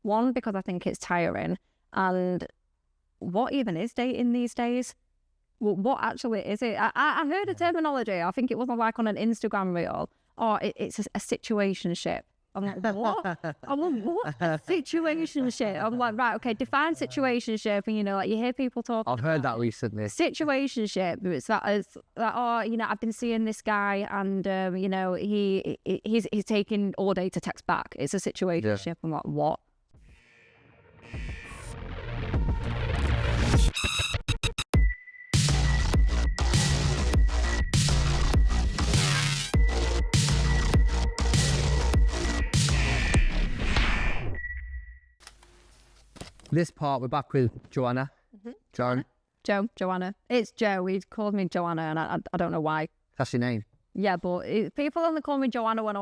One, because I think it's tiring. And what even is dating these days? Well, what actually is it? I heard a terminology. I think it wasn't like on an Instagram reel. Oh, it's a situationship. I'm like, what? I'm like, what? A situationship? I'm like, right, okay, define situationship. And, you know, like you hear people talking. I've heard that recently. Situationship. It's like, oh, you know, I've been seeing this guy and, you know, he's taking all day to text back. It's a situationship. Yeah. I'm like, what? This part, we're back with Joanna. Joanna. It's Joe. He called me Joanna, and I don't know why. That's your name. Yeah, but people only call me Joanna when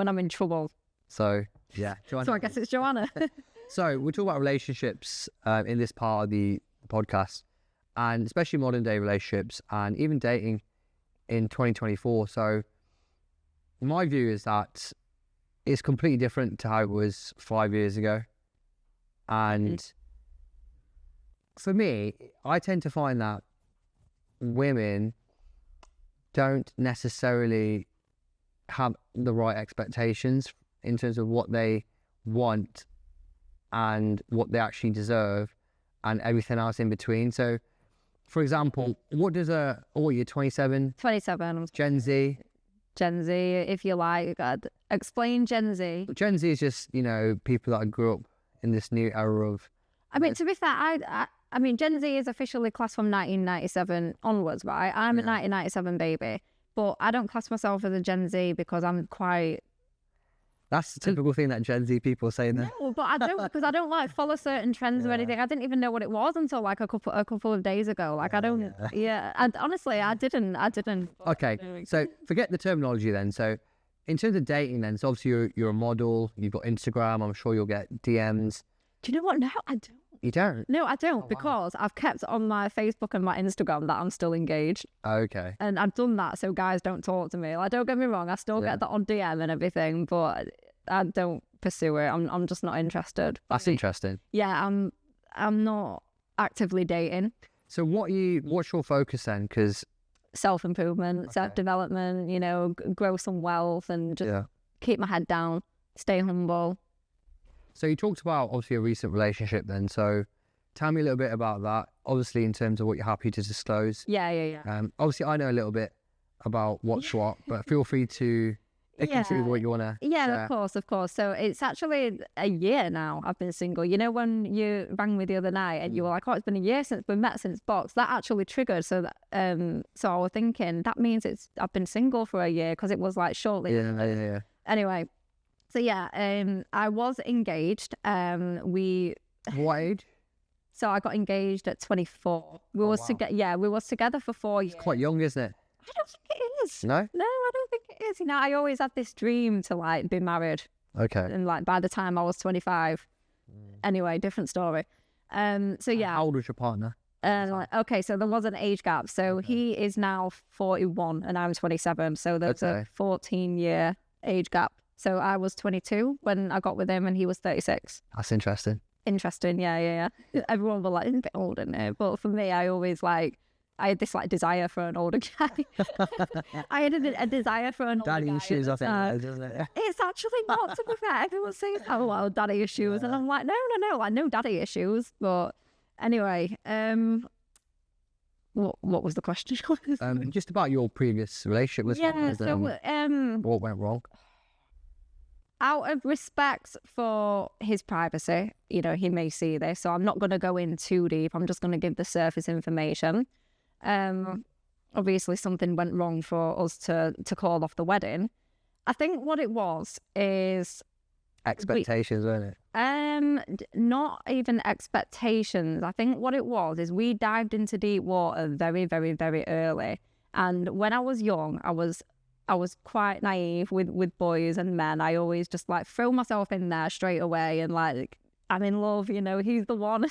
I'm in trouble. So yeah, Joanna. So I guess it's Joanna. So we're talking about relationships in this part of the podcast, and especially modern day relationships, and even dating in 2024. So my view is that it's completely different to how it was 5 years ago, and for me, I tend to find that women don't necessarily have the right expectations in terms of what they want and what they actually deserve and everything else in between. So, for example, what does you're 27? 27. Gen Z, if you like. Explain Gen Z. Gen Z is just, you know, people that grew up in this new era of... I mean, to be fair, I mean, Gen Z is officially classed from 1997 onwards, right? I'm a 1997 baby, but I don't class myself as a Gen Z because I'm quite... That's the typical thing that Gen Z people say there. No, but I don't, because I don't like follow certain trends or anything. I didn't even know what it was until like a couple of days ago. Like I don't, and honestly, I didn't. Okay, so forget the terminology then. So in terms of dating then, so obviously you're a model, you've got Instagram, I'm sure you'll get DMs. Do you know what? No, I don't. You don't? No, I don't, because I've kept on my Facebook and my Instagram that I'm still engaged. Okay. And I've done that so guys don't talk to me. Like, don't get me wrong, I still get the odd DM and everything, but I don't pursue it. I'm just not interested. That's interesting. Yeah, I'm not actively dating. So what's your focus then? Because self-improvement, self-development, you know, grow some wealth and just keep my head down, stay humble. So you talked about obviously a recent relationship then. So tell me a little bit about that. Obviously in terms of what you're happy to disclose. Yeah. Obviously I know a little bit about what's what, but feel free to pick and choose what you want to share. Of course. So it's actually a year now I've been single. You know, when you rang me the other night and you were like, oh, it's been a year since we met since Box, that actually triggered. So that, so I was thinking that means I've been single for a year, because it was like shortly. Yeah. Anyway. So I was engaged. What age? So I got engaged at 24. We was together for 4 years. It's quite young, isn't it? I don't think it is. No, I don't think it is. You know, I always had this dream to like be married. Okay. And like by the time I was 25, anyway, different story. How old was your partner? Okay, so there was an age gap. So he is now 41 and I'm 27. So there's a 14-year age gap. So I was 22 when I got with him and he was 36. That's interesting. Yeah. Everyone was like, it's a bit old, isn't it? But for me, I had this like desire for an older guy. I had a desire for an older guy. Daddy issues, I think, doesn't it? It's actually not, to be fair. Everyone says, oh, well, daddy issues. And I'm like, no. I know daddy issues. But anyway, what was the question? Just about your previous relationship. What went wrong? Out of respect for his privacy, you know, he may see this, so I'm not going to go in too deep. I'm just going to give the surface information. Obviously, something went wrong for us to call off the wedding. I think what it was is... expectations, weren't it? Not even expectations. I think what it was is we dived into deep water very, very, very early. And when I was young, I was quite naive with boys and men. I always just like throw myself in there straight away and like, I'm in love, you know, he's the one.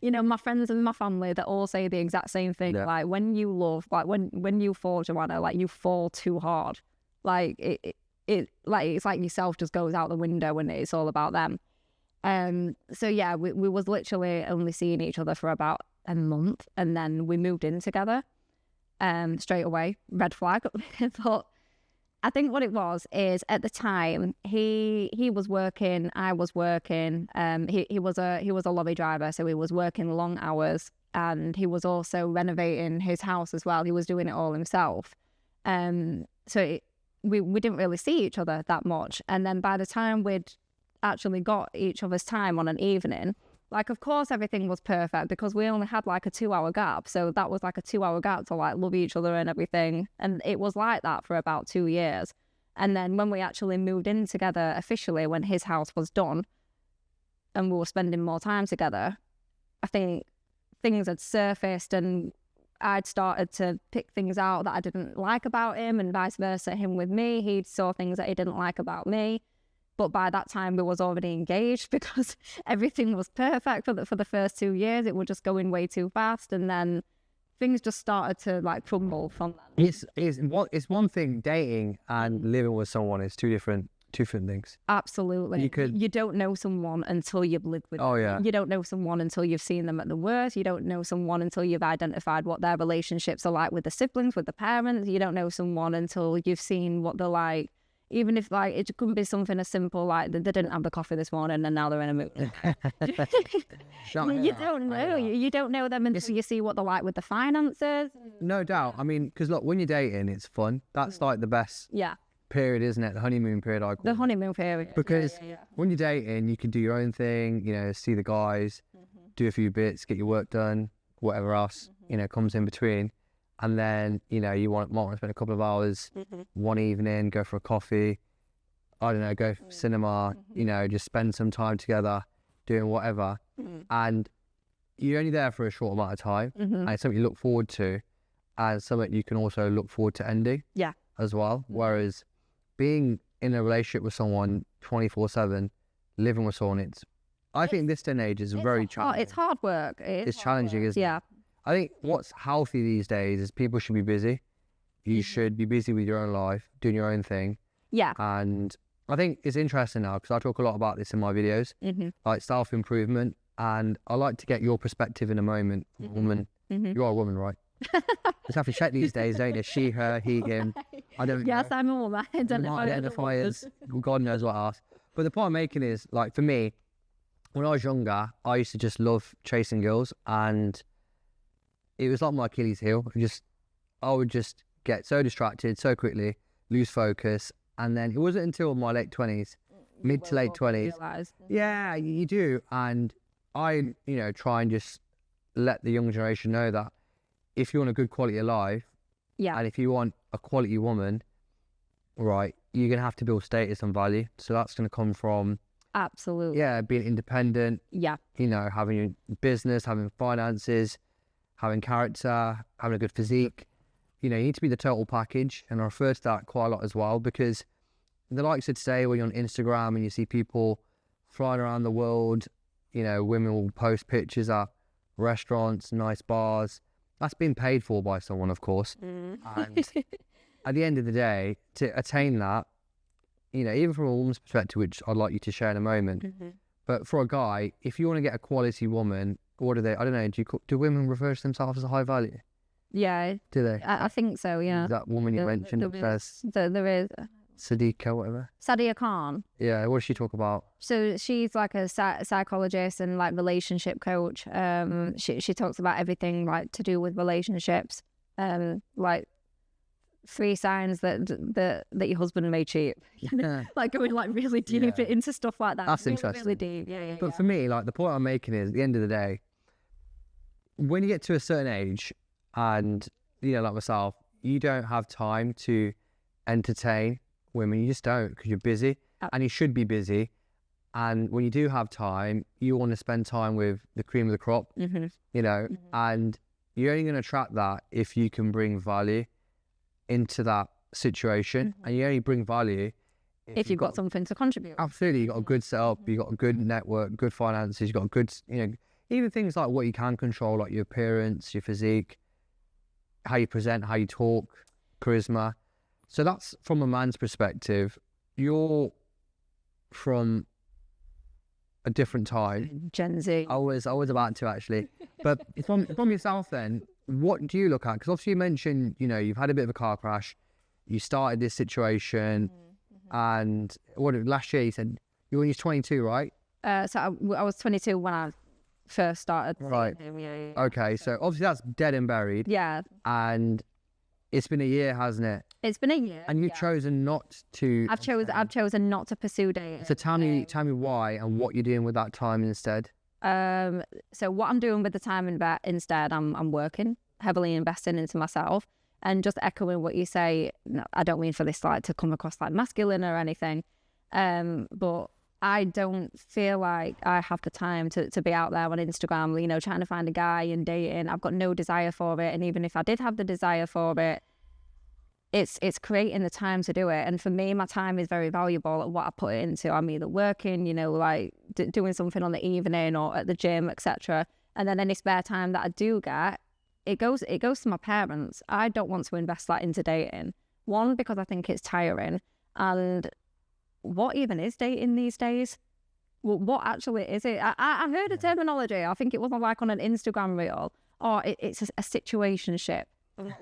You know, my friends and my family, they all say the exact same thing. Yeah. Like when you love, like when you fall, Joanna, like you fall too hard. Like it like it's like yourself just goes out the window and it's all about them. So yeah, we was literally only seeing each other for about a month, and then we moved in together. Straight away, red flag. But I think what it was is at the time he was working, I was working. He was a lorry driver, so he was working long hours, and he was also renovating his house as well. He was doing it all himself. We didn't really see each other that much. And then by the time we'd actually got each other's time on an evening, like, of course, everything was perfect because we only had like a 2-hour gap. So that was like a 2-hour gap to like love each other and everything. And it was like that for about 2 years. And then when we actually moved in together officially, when his house was done and we were spending more time together, I think things had surfaced and I'd started to pick things out that I didn't like about him, and vice versa, him with me. He saw things that he didn't like about me. But by that time, we was already engaged because everything was perfect for the first 2 years. It was just going way too fast. And then things just started to like crumble from that. It's one thing dating and living with someone is two different things. Absolutely. You don't know someone until you've lived with them. Oh, yeah. You don't know someone until you've seen them at the worst. You don't know someone until you've identified what their relationships are like with the siblings, with the parents. You don't know someone until you've seen what they're like. Even if like it could be something as simple like they didn't have the coffee this morning and now they're in a mood. You don't know. You don't know them until you see what they're like with the finances. No doubt. I mean, because look, when you're dating, it's fun. That's like the best period, isn't it? The honeymoon period, I call The it. honeymoon period. Because when you're dating, you can do your own thing, you know, see the guys, do a few bits, get your work done, whatever else, you know, comes in between. And then, you know, you might want to spend a couple of hours one evening, go for a coffee, I don't know, go for cinema, you know, just spend some time together doing whatever. And you're only there for a short amount of time. And it's something you look forward to and something you can also look forward to ending as well. Whereas being in a relationship with someone 24/7, living with someone, I think this day and age is very challenging. It's hard work. It's challenging, isn't it? I think what's healthy these days is people should be busy. You should be busy with your own life, doing your own thing. Yeah. And I think it's interesting now because I talk a lot about this in my videos, like self-improvement. And I like to get your perspective in a moment. Woman, you are a woman, right? Just have to check these days, don't you? She, her, he, him. I don't know. Yes, I'm a woman. I identify as God knows what else. But the point I'm making is, like, for me, when I was younger, I used to just love chasing girls, and it was like my Achilles heel. I would just get so distracted so quickly, lose focus, and then it wasn't until my late 20s, mid to late 20s. Yeah, you do. And I, you know, try and just let the young generation know that if you want a good quality of life, and if you want a quality woman, right, you're going to have to build status and value. So that's going to come from being independent, you know, having your business, having finances, having character, having a good physique. You know, you need to be the total package. And I refer to that quite a lot as well, because the likes of today, when you're on Instagram and you see people flying around the world, you know, women will post pictures at restaurants, nice bars. That's been paid for by someone, of course. And at the end of the day, to attain that, you know, even from a woman's perspective, which I'd like you to share in a moment, but for a guy, if you want to get a quality woman, what do they, I don't know, do women refer to themselves as high value? Yeah. Do they? I think so, yeah. That woman you mentioned, there is Sadiqa, whatever. Sadia Khan. Yeah, what does she talk about? So she's like a psychologist and like relationship coach. She talks about everything like to do with relationships. Like 3 signs that your husband may cheat. Like going like really deep into stuff like that. That's really, interesting. Really deep. Yeah. But for me, like the point I'm making is, at the end of the day, when you get to a certain age, and you know, like myself, you don't have time to entertain women. You just don't, because you're busy, and you should be busy. And when you do have time, you want to spend time with the cream of the crop, you know, and you're only going to attract that if you can bring value into that situation. And you only bring value if you've got something to contribute. Absolutely. You've got a good setup, you've got a good network, good finances, you've got a good, you know, even things like what you can control, like your appearance, your physique, how you present, how you talk, charisma. So that's from a man's perspective. You're from a different time. Gen Z. I was about to actually. But from yourself then, what do you look at? Because obviously you mentioned, you know, you've had a bit of a car crash. You started this situation. And last year you said you were 22, right? So I was 22 when I first started. Right. Yeah. Okay, so obviously that's dead and buried. Yeah. And it's been a year, hasn't it? It's been a year. And you've chosen not to. I've chosen not to pursue dating. So tell me why and what you're doing with that time instead. So what I'm doing with the time instead, I'm working, heavily investing into myself, and just echoing what you say. No, I don't mean for this like to come across like masculine or anything, but I don't feel like I have the time to be out there on Instagram, you know, trying to find a guy and dating. I've got no desire for it. And even if I did have the desire for it, it's creating the time to do it. And for me, my time is very valuable at what I put it into. I'm either working, you know, like doing something on the evening or at the gym, etc. And then any spare time that I do get, it goes to my parents. I don't want to invest that into dating. One, because I think it's tiring. And what even is dating these days? Well, what actually is it? I heard a terminology. I think it was like on an Instagram reel. Oh, it's a situationship.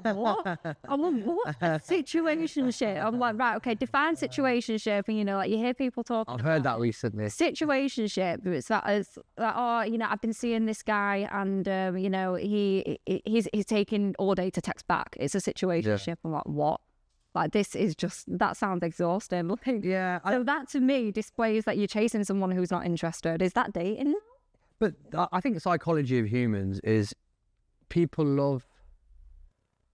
What? I'm like, what? A situationship? I'm like, right, okay, define situationship. And, you know, like you hear people talking. I've heard that recently. Situationship. It's that as like, oh, you know, I've been seeing this guy and, you know, he's taking all day to text back. It's a situationship. Yeah. I'm like, what? Like, this is just, that sounds exhausting. Like, yeah. So that to me displays that you're chasing someone who's not interested. Is that dating? But I think the psychology of humans is people love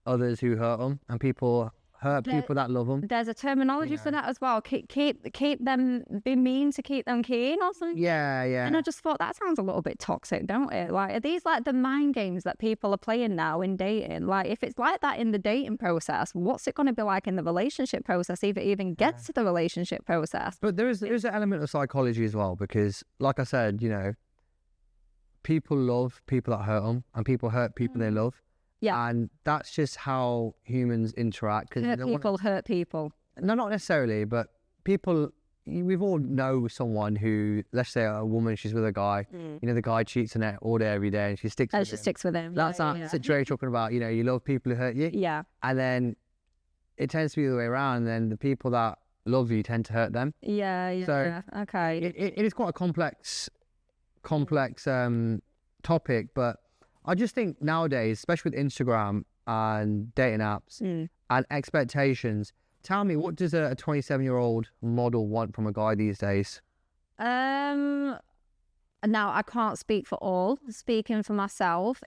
others who hurt them, and people hurt people that love them. There's a terminology for that as well. Keep them, be mean to keep them keen or something. Yeah. And I just thought that sounds a little bit toxic, don't it? Like, are these like the mind games that people are playing now in dating? Like, if it's like that in the dating process, what's it going to be like in the relationship process if it even gets to the relationship process? But there is an element of psychology as well, because like I said, you know, people love people that hurt them, and people hurt people they love. Yeah. And that's just how humans interact. Hurt people. No, not necessarily, but people, we've all know someone who, let's say a woman, she's with a guy, you know, the guy cheats on her all day, every day, and she sticks with him. That's that situation talking about, you know, you love people who hurt you. Yeah. And then it tends to be the way around, and then the people that love you tend to hurt them. Yeah. So okay. It is quite a complex topic, but I just think nowadays, especially with Instagram and dating apps and expectations, tell me, what does a 27-year-old model want from a guy these days? Now, I can't speak for all. Speaking for myself,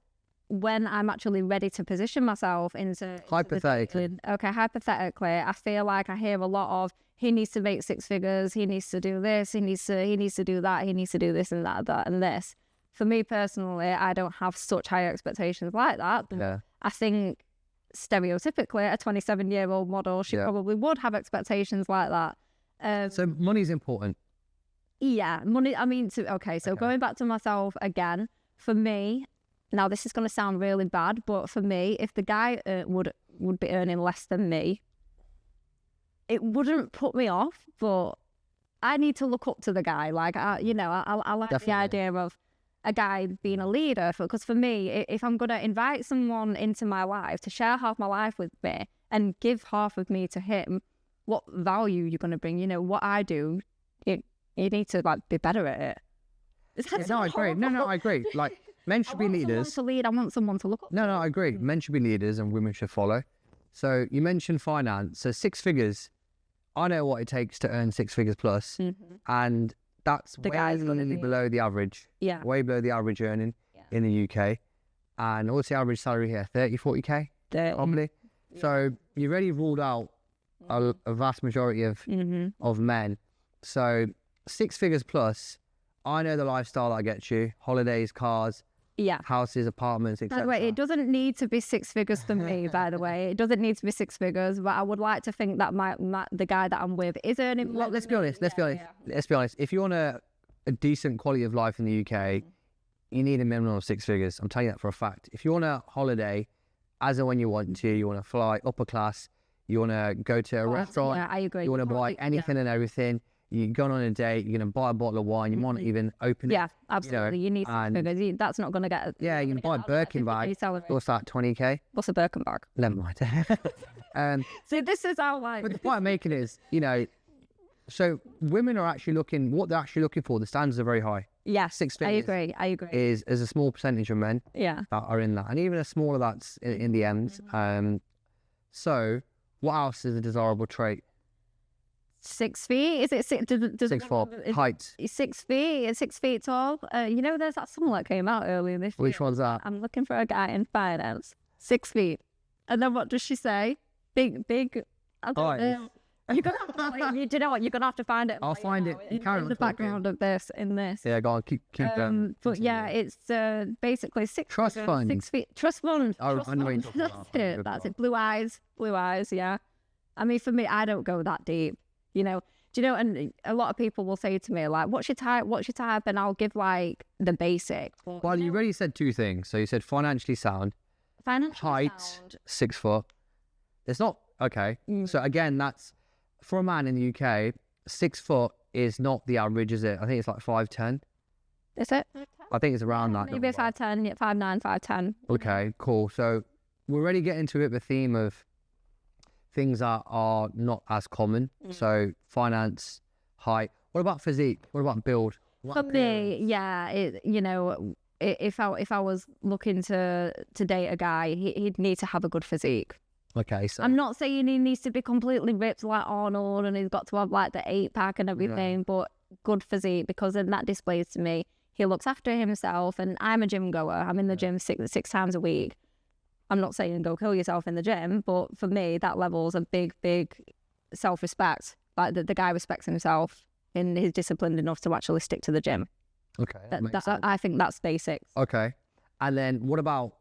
when I'm actually ready to position myself into hypothetically, I feel like I hear a lot of, he needs to make 6 figures, he needs to do this, he needs to do that, he needs to do this and that and this. For me personally, I don't have such high expectations like that. But I think stereotypically, a 27-year-old model, she probably would have expectations like that. So money's important. Yeah, money. I mean, going back to myself again, for me, now this is going to sound really bad, but for me, if the guy would be earning less than me, it wouldn't put me off. But I need to look up to the guy. Like, I like Definitely. The idea of a guy being a leader, because for me, if I'm going to invite someone into my life to share half my life with me and give half of me to him, what value you're going to bring? You know, what I do, you need to like be better at it. No, I agree. No, I agree. Like, men should be leaders. To lead, I want someone to look up. No, I agree. Men should be leaders and women should follow. So you mentioned finance. So 6 figures, I know what it takes to earn 6 figures plus, and that's way below the average. Yeah. Way below the average earning in the UK. And what's the average salary here? 30, 40K? Probably. Yeah. So you've already ruled out a vast majority of men. So 6 figures plus, I know the lifestyle that gets you. Holidays, cars, houses, apartments, etc. By the way, it doesn't need to be 6 figures for me, by the way. It doesn't need to be 6 figures, but I would like to think that the guy that I'm with is earning more. Let's be honest. Let's be honest. If you want a decent quality of life in the UK, you need a minimum of 6 figures. I'm telling you that for a fact. If you want a holiday, as and when you want to, you want to fly upper class, you want to go to a restaurant, I agree. You want to buy anything and everything, you're going on a date, you're going to buy a bottle of wine, you might not even open it. Yeah, absolutely. You need and- because that's not going to get. Yeah, you can buy a Birkin bag. What's that, 20k? What's a Birkin bag? Never mind. See, this is how like. But the point I'm making is, so women are actually what they're actually looking for, the standards are very high. Yes, 6 I figures. agree. Is a small percentage of men Yeah. that are in that, and even a smaller that's in the end. So what else is a desirable trait? 6 feet? Is it 6'4" height. 6 feet? 6 feet tall? There's that song that came out earlier this year. Which one's that? I'm looking for a guy in finance. 6 feet. And then what does she say? Big. I don't know. You're gonna have to, do you know what? You're gonna have to find it. I'll find it. In the background of this. Yeah, go on. Keep But yeah, it's basically 6 Trust fund. 6 feet. Trust fund. Oh, Trust I know what you're fund. talking about. That's it. That's it. Blue eyes. Yeah. I mean, for me, I don't go that deep. Do you know? And a lot of people will say to me like, "What's your type? What's your type?" And I'll give like the basic. Well, you already said 2 things. So you said financially sound, Financial height, sound. 6 foot. It's not okay. So again, that's for a man in the UK. 6 foot is not the average, is it? I think it's like 5'10". Is it? I think it's around that. Maybe 5'10", 5'9", 5'10". Okay, cool. So we're already getting to the theme of things that are not as common. So finance, height. What about physique? What about build? For me, yeah, if I was looking to date a guy, he'd need to have a good physique. Okay, so I'm not saying he needs to be completely ripped like Arnold and he's got to have like the 8-pack and everything, but good physique, because then that displays to me he looks after himself. And I'm a gym goer. I'm in the gym six times a week. I'm not saying go kill yourself in the gym, but for me, that level's a big self-respect. Like the guy respects himself and he's disciplined enough to actually stick to the gym. Okay, I think that's basics. Okay, and then what about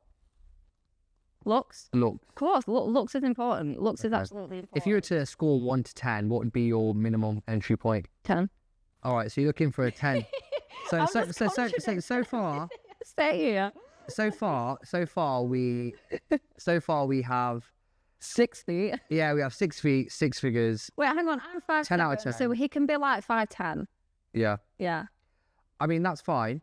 Looks? look? Of course, looks is important. Looks is absolutely important. If you were to score 1 to 10, what would be your minimum entry point? 10. All right, so you're looking for a 10. So far, Stay here. so far we have 6 feet. we have 6 feet, 6 figures. Wait, hang on. I'm 5'10". 10 out of 10. So he can be like 5'10". Yeah, Yeah. I mean that's fine.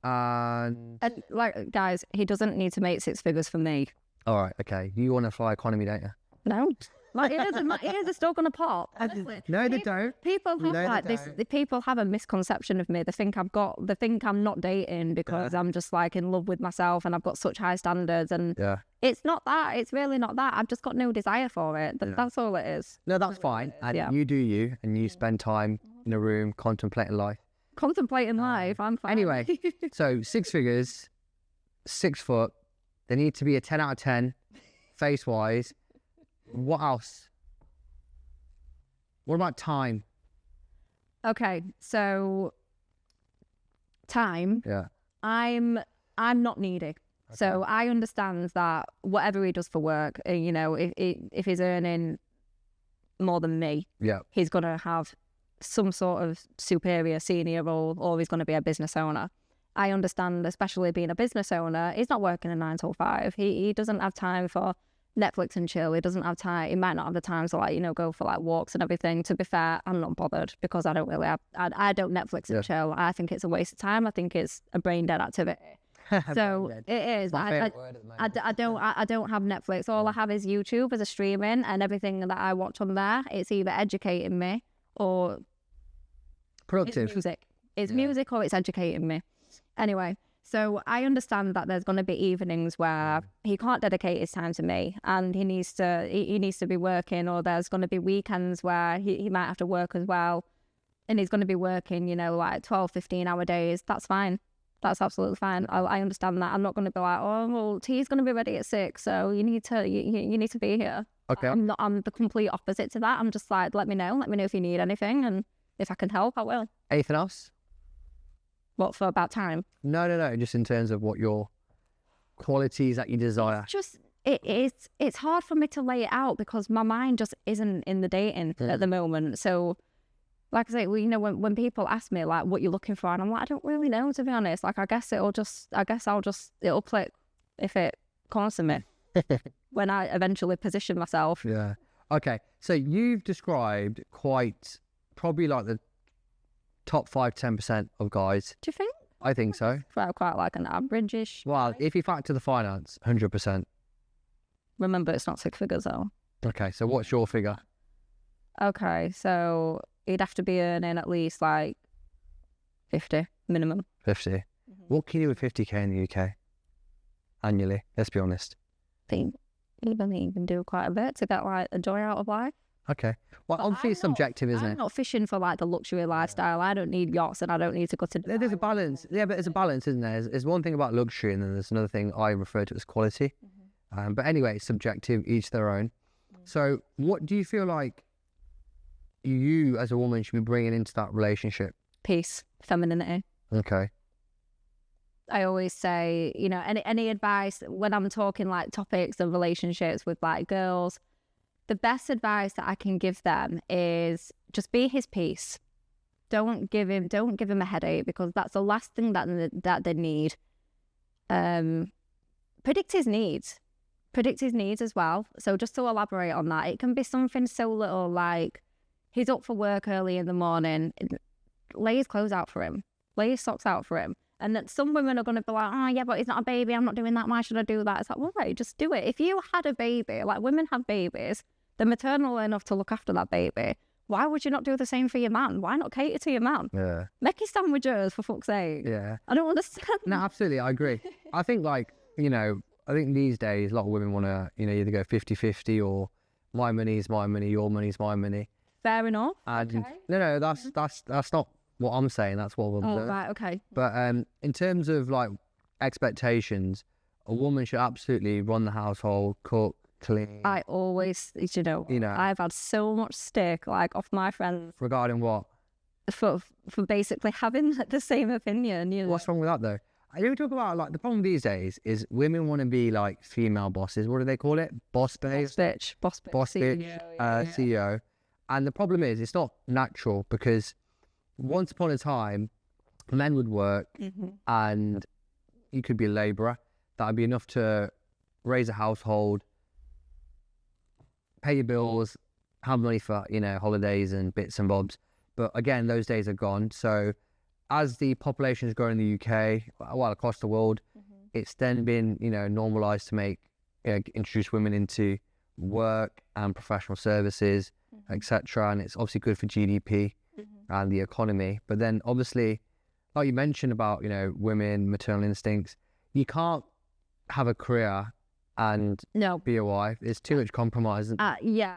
And And like, guys, he doesn't need to make 6 figures for me. all right, okay. You want to fly economy, don't you? No. My ears are still gonna pop. Honestly. No, they don't. People have No, they like this. don't. The people have a misconception of me. They think I'm not dating because I'm just like in love with myself and I've got such high standards. And Yeah. it's not that. It's really not that. I've just got no desire for it. That's all it is. No, that's fine. And Yeah. you do you, and you spend time in a room contemplating life. Contemplating life. I'm fine. Anyway, so 6 figures, 6 foot. They need to be a 10 out of 10, face wise. What else? What about time? Okay, so time. Yeah. I'm not needy. So I understand that whatever he does for work, if he's earning more than me, Yeah. he's going to have some sort of superior senior role, or he's going to be a business owner. I understand, especially being a business owner, he's not working a 9 till 5. He doesn't have time for Netflix and chill. He doesn't have time. He might not have the time to go for walks and everything. To be fair, I'm not bothered because I don't really have, I don't Netflix and chill. I think it's a waste of time. I think it's a brain dead activity. So it is. I don't have Netflix. All I have is YouTube as a streaming, and everything that I watch on there, it's either educating me or Productive. it's music. It's music or it's educating me. Anyway, so I understand that there's going to be evenings where he can't dedicate his time to me, and he needs to be working, or there's going to be weekends where he might have to work as well, and he's going to be working, 12, 15-hour days. That's fine. That's absolutely fine. I understand that. I'm not going to be like, oh, well, tea's going to be ready at 6, so you need to be here. Okay. I'm the complete opposite to that. I'm just like, let me know if you need anything, and if I can help, I will. Anything else? What, for about time? No. Just in terms of what your qualities that you desire. It's hard for me to lay it out because my mind just isn't in the dating at the moment. So, like I say, when people ask me what you're looking for, and I'm like, I don't really know, to be honest. I guess it'll click if it comes to me when I eventually position myself. Yeah. Okay. So you've described probably the top 5-10% of guys. Do you think? I think so. Quite like an average-ish. Well, if you factor the finance, 100%. Remember, it's not 6 figures though. Okay, so what's your figure? Okay, so he'd have to be earning at least like 50 minimum. 50. What can you do with 50k in the UK annually? Let's be honest. I think even you can do quite a bit to get like the joy out of life. Okay. Well, obviously it's subjective, isn't I'm it? not fishing for like the luxury lifestyle. I don't need yachts and I don't need to go to Dubai. There's a balance. Yeah, but there's a balance, isn't there? There's one thing about luxury, and then there's another thing I refer to as quality. But anyway, it's subjective, each their own. So what do you feel like you as a woman should be bringing into that relationship? Peace, femininity. Okay. I always say, you know, any advice when I'm talking like topics of relationships with like girls, the best advice that I can give them is just be his peace. Don't give him a headache, because that's the last thing that they need. Predict his needs as well. So just to elaborate on that, it can be something so little like he's up for work early in the morning, lay his clothes out for him, lay his socks out for him. And that some women are going to be like, oh yeah, but he's not a baby, I'm not doing that, why should I do that? It's like, well, right, just do it. If you had a baby, like women have babies, they're maternal enough to look after that baby. Why would you not do the same for your man? Why not cater to your man? Yeah. Make his sandwiches, for fuck's sake. Yeah. I don't understand. No, absolutely, I agree. I think like, you know, I think these days a lot of women want to, you know, either go 50-50 or my money's my money, your money's my money. Fair enough. And no, that's not what I'm saying. That's what I'm Oh, observing. right, okay. But in terms of like expectations, a woman should absolutely run the household, cook, clean. I always, you know, I've had so much stick like off my friends Regarding what? for basically having the same opinion. You know? What's wrong with that though? I do talk about like the problem these days is women want to be like female bosses. What do they call it? Boss babes? Boss bitch, CEO. And the problem is it's not natural, because once upon a time, men would work and you could be a labourer. That would be enough to raise a household, pay your bills, have money for, you know, holidays and bits and bobs. But again, those days are gone. So as the population has grown in the UK, well, across the world, it's then been, you know, normalised to make, introduce women into work and professional services, etc. And it's obviously good for GDP and the economy. But then obviously, like you mentioned about, you know, women, maternal instincts, you can't have a career and be a wife. There's too much compromise. Yeah.